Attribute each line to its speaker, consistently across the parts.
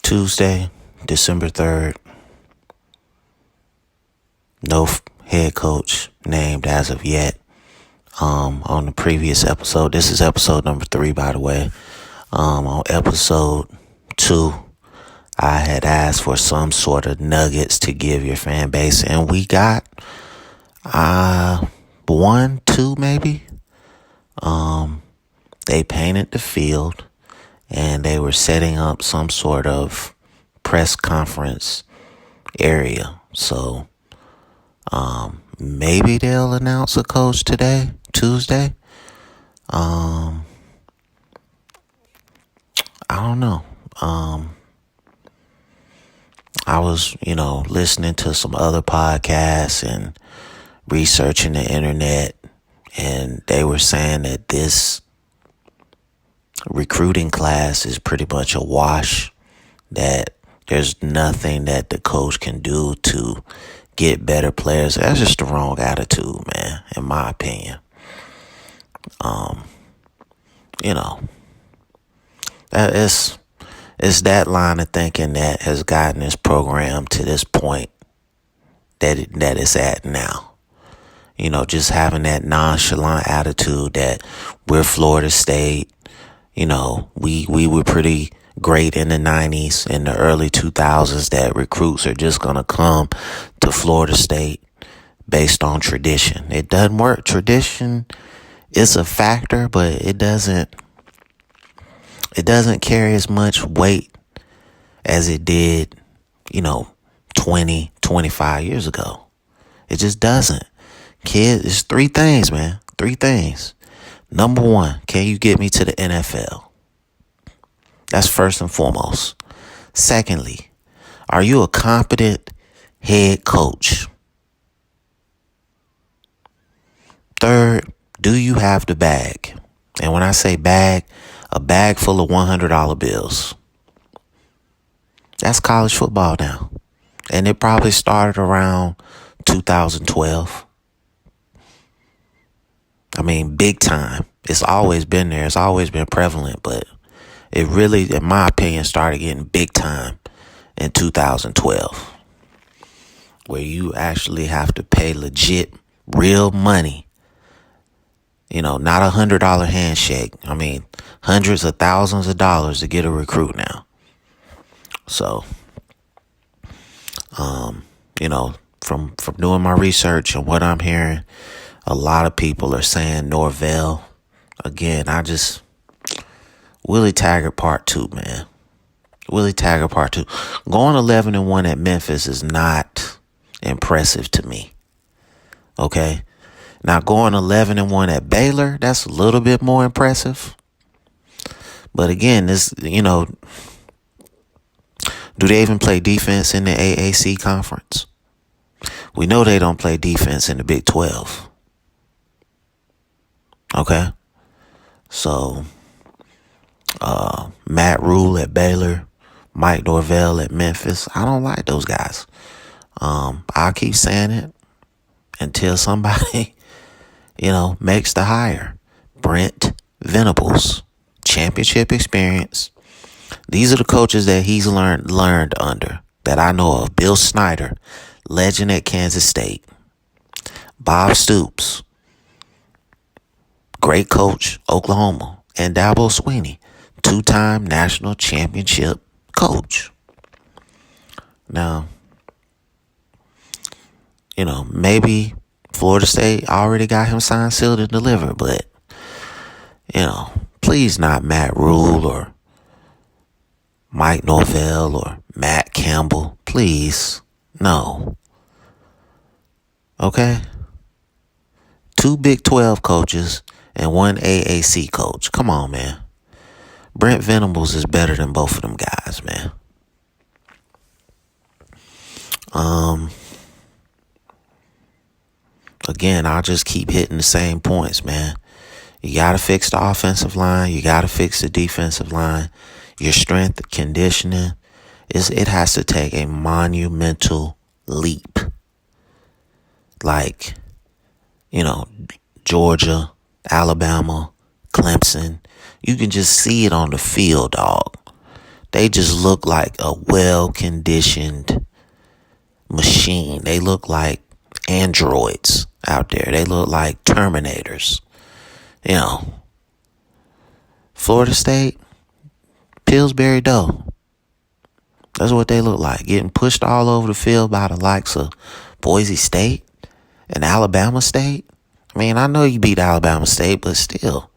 Speaker 1: Tuesday, December 3rd. No head coach named as of yet. On the previous episode, this is episode number 3, by the way. On episode 2, I had asked for some sort of nuggets to give your fan base, and we got 1, 2 maybe. They painted the field, and they were setting up some sort of press conference area. So maybe they'll announce a coach today, Tuesday. I don't know. I was, listening to some other podcasts and researching the internet, and they were saying that this recruiting class is pretty much a wash, that there's nothing that the coach can do to get better players. That's just the wrong attitude, man, in my opinion. That it's that line of thinking that has gotten this program to this point that it's at now. Just having that nonchalant attitude that we're Florida State. We were pretty great in the 90s, in the early 2000s, that recruits are just going to come to Florida State based on tradition. It doesn't work. Tradition is a factor, but it doesn't carry as much weight as it did, 20, 25 years ago. It just doesn't. Kid, it's 3 things, man. 3 things. Number 1, can you get me to the NFL? That's first and foremost. Secondly, are you a competent head coach? Third, do you have the bag? And when I say bag, a bag full of $100 bills. That's college football now. And it probably started around 2012. I mean, big time. It's always been there. It's always been prevalent, but it really, in my opinion, started getting big time in 2012, where you actually have to pay legit, real money. Not $100 handshake. I mean, hundreds of thousands of dollars to get a recruit now. So, from doing my research and what I'm hearing, a lot of people are saying Norvell. Again, Willie Taggart Part 2, man. Willie Taggart Part 2. Going 11-1 at Memphis is not impressive to me. Okay? Now, going 11-1 at Baylor, that's a little bit more impressive. But again, do they even play defense in the AAC conference? We know they don't play defense in the Big 12. Okay? So, Matt Rule at Baylor, Mike Norvell at Memphis. I don't like those guys. I'll keep saying it until somebody, makes the hire. Brent Venables, championship experience. These are the coaches that he's learned under that I know of. Bill Snyder, legend at Kansas State. Bob Stoops, great coach, Oklahoma. And Dabo Swinney, 2-time national championship coach. Now, maybe Florida State already got him signed, sealed, and delivered, but, please not Matt Rule or Mike Norvell or Matt Campbell. Please, no. Okay? 2 Big 12 coaches and 1 AAC coach. Come on, man. Brent Venables is better than both of them guys, man. Again, I'll just keep hitting the same points, man. You got to fix the offensive line. You got to fix the defensive line. Your strength, conditioning, it has to take a monumental leap. Like, Georgia, Alabama, Clemson. You can just see it on the field, dog. They just look like a well-conditioned machine. They look like androids out there. They look like Terminators. Florida State, Pillsbury Dough. That's what they look like. Getting pushed all over the field by the likes of Boise State and Alabama State. I mean, I know you beat Alabama State, but still.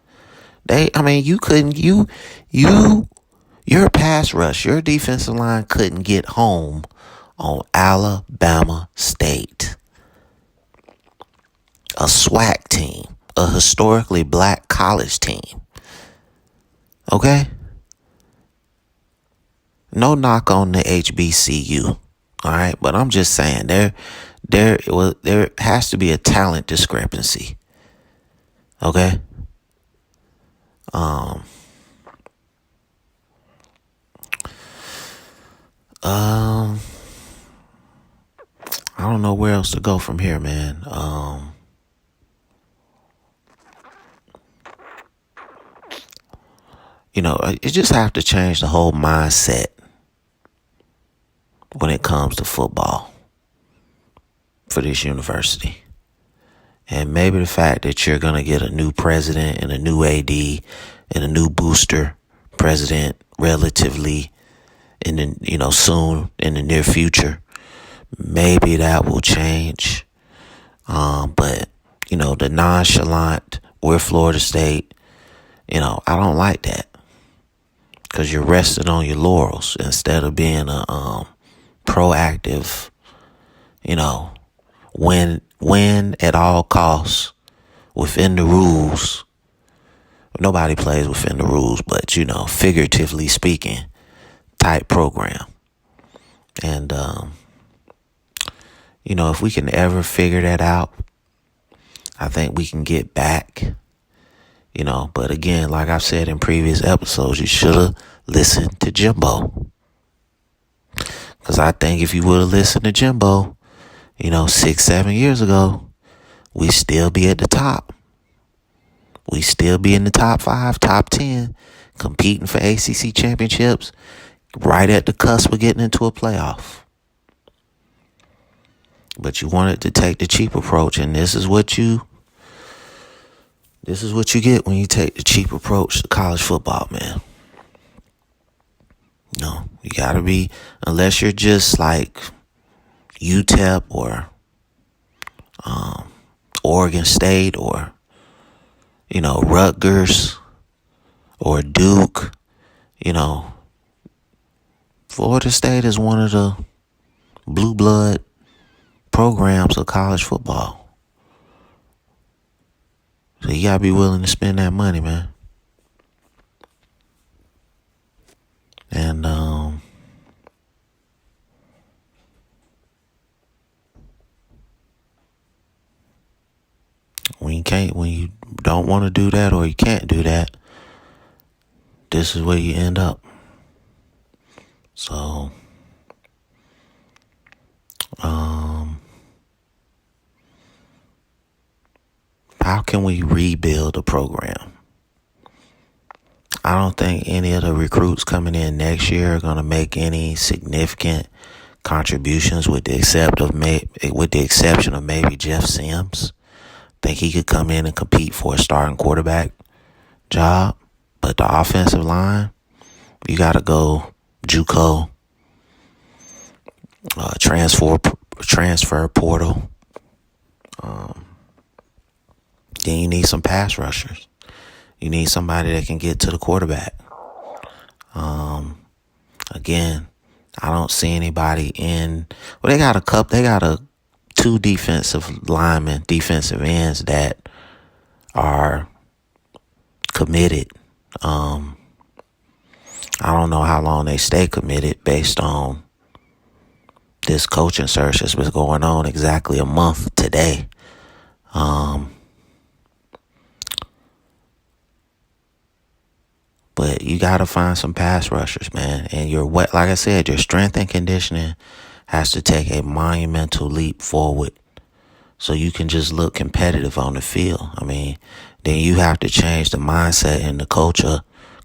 Speaker 1: Your pass rush, your defensive line couldn't get home on Alabama State. A SWAC team, a historically black college team. Okay? No knock on the HBCU. All right, but I'm just saying there has to be a talent discrepancy. Okay? I don't know where else to go from here, man. You just have to change the whole mindset when it comes to football for this university. And maybe the fact that you're going to get a new president and a new AD and a new booster president relatively soon in the near future, maybe that will change. But the nonchalant, we're Florida State, I don't like that. Because you're resting on your laurels instead of being a proactive, win at all costs within the rules. Nobody plays within the rules, but figuratively speaking, type program. And if we can ever figure that out, I think we can get back. But again, like I've said in previous episodes, you should have listened to Jimbo. Because I think if you would have listened to Jimbo, 6-7 years ago, we still be at the top. We still be in the top 5, top 10, competing for ACC championships, right at the cusp of getting into a playoff. But you wanted to take the cheap approach, and this is what you get when you take the cheap approach to college football, man. You gotta be, unless you're just like UTEP or Oregon State or Rutgers or Duke. Florida State is one of the blue blood programs of college football. So you gotta be willing to spend that money, man. And when you don't want to do that or you can't do that, this is where you end up. So how can we rebuild a program? I don't think any of the recruits coming in next year are going to make any significant contributions with the exception of maybe Jeff Sims. I think he could come in and compete for a starting quarterback job. But the offensive line, you got to go JUCO, transfer portal. Then you need some pass rushers. You need somebody that can get to the quarterback. Again, I don't see anybody in. Well, they got two defensive ends that are committed. I don't know how long they stay committed based on this coaching search that's been going on exactly a month today. But you got to find some pass rushers, man. And like I said, your strength and conditioning has to take a monumental leap forward so you can just look competitive on the field. I mean, then you have to change the mindset and the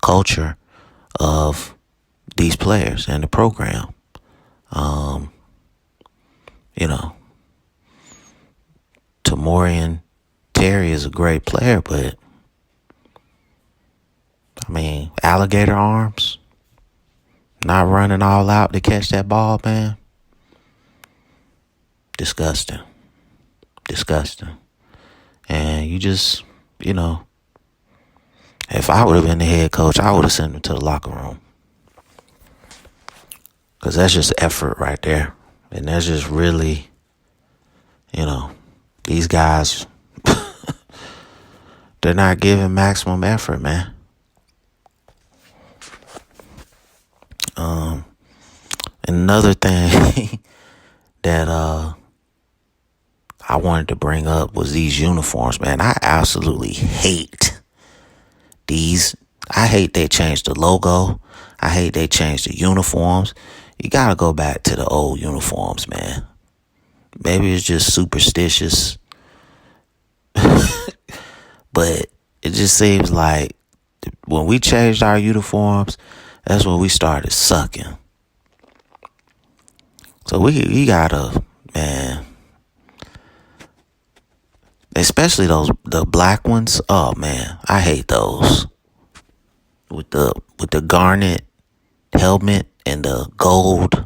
Speaker 1: culture of these players and the program. You know, Tamorian Terry is a great player, but I mean, alligator arms, not running all out to catch that ball, man. Disgusting. And you just, if I would have been the head coach, I would have sent him to the locker room. Because that's just effort right there. And that's just really, these guys, they're not giving maximum effort, man. Another thing that I wanted to bring up was these uniforms, man. I absolutely hate these. I hate they changed the logo. I hate they changed the uniforms. You gotta go back to the old uniforms, man. Maybe it's just superstitious. But it just seems like when we changed our uniforms, that's when we started sucking. So we gotta, man, especially the black ones. Oh man, I hate those with the garnet helmet and the gold.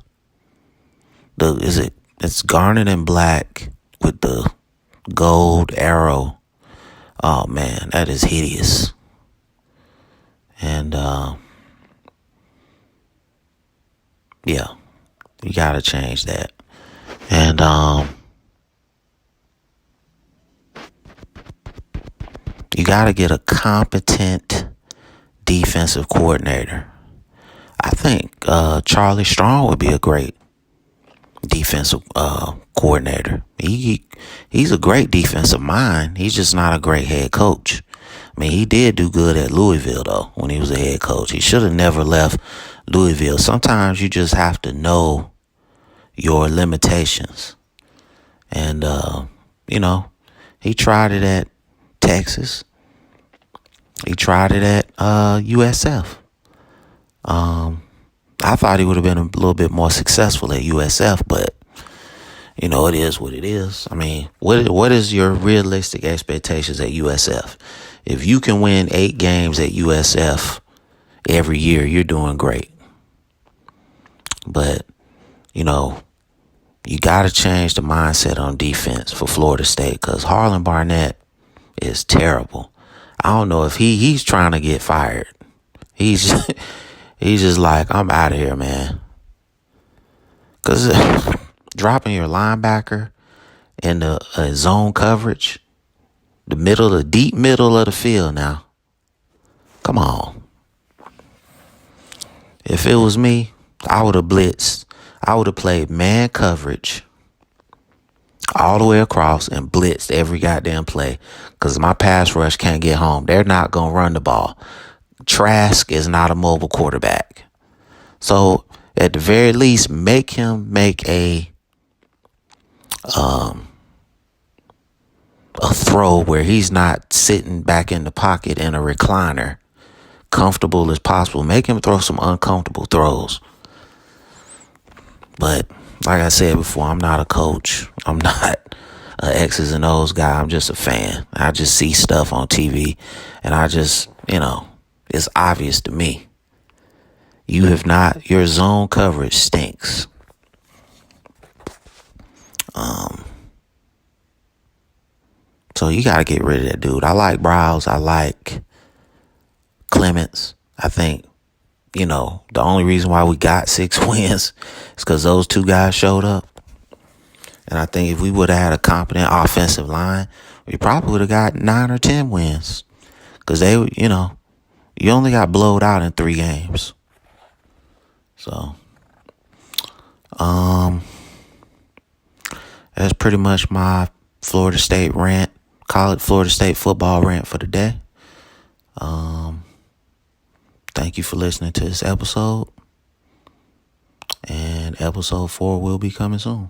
Speaker 1: It's garnet and black with the gold arrow. Oh man, that is hideous. And yeah, you gotta change that. And you gotta get a competent defensive coordinator. I think Charlie Strong would be a great defensive coordinator. He's a great defensive mind. He's just not a great head coach. I mean, he did do good at Louisville, though, when he was a head coach. He should have never left Louisville. Sometimes you just have to know your limitations. And, he tried it at Texas. He tried it at USF. I thought he would have been a little bit more successful at USF, but it is what it is. I mean, what is your realistic expectations at USF? If you can win 8 games at USF every year, you're doing great. But, you got to change the mindset on defense for Florida State, because Harlan Barnett is terrible. I don't know if he's trying to get fired. He's just like, I'm out of here, man. Because dropping your linebacker in the zone coverage, the deep middle of the field now. Come on. If it was me, I would have blitzed. I would have played man coverage all the way across and blitzed every goddamn play, because my pass rush can't get home. They're not going to run the ball. Trask is not a mobile quarterback. So at the very least, make him make a throw where he's not sitting back in the pocket in a recliner, comfortable as possible. Make him throw some uncomfortable throws. But like I said before, I'm not a coach. I'm not an X's and O's guy. I'm just a fan. I just see stuff on TV, and I just, it's obvious to me. Your zone coverage stinks. So you got to get rid of that dude. I like Browse. I like Clements. I think, the only reason why we got 6 wins is because those 2 guys showed up. And I think if we would have had a competent offensive line, we probably would have got 9 or 10 wins. Because they, you only got blowed out in 3 games. So, that's pretty much my Florida State rant, Florida State football rant for the day. Thank you for listening to this episode. And episode 4 will be coming soon.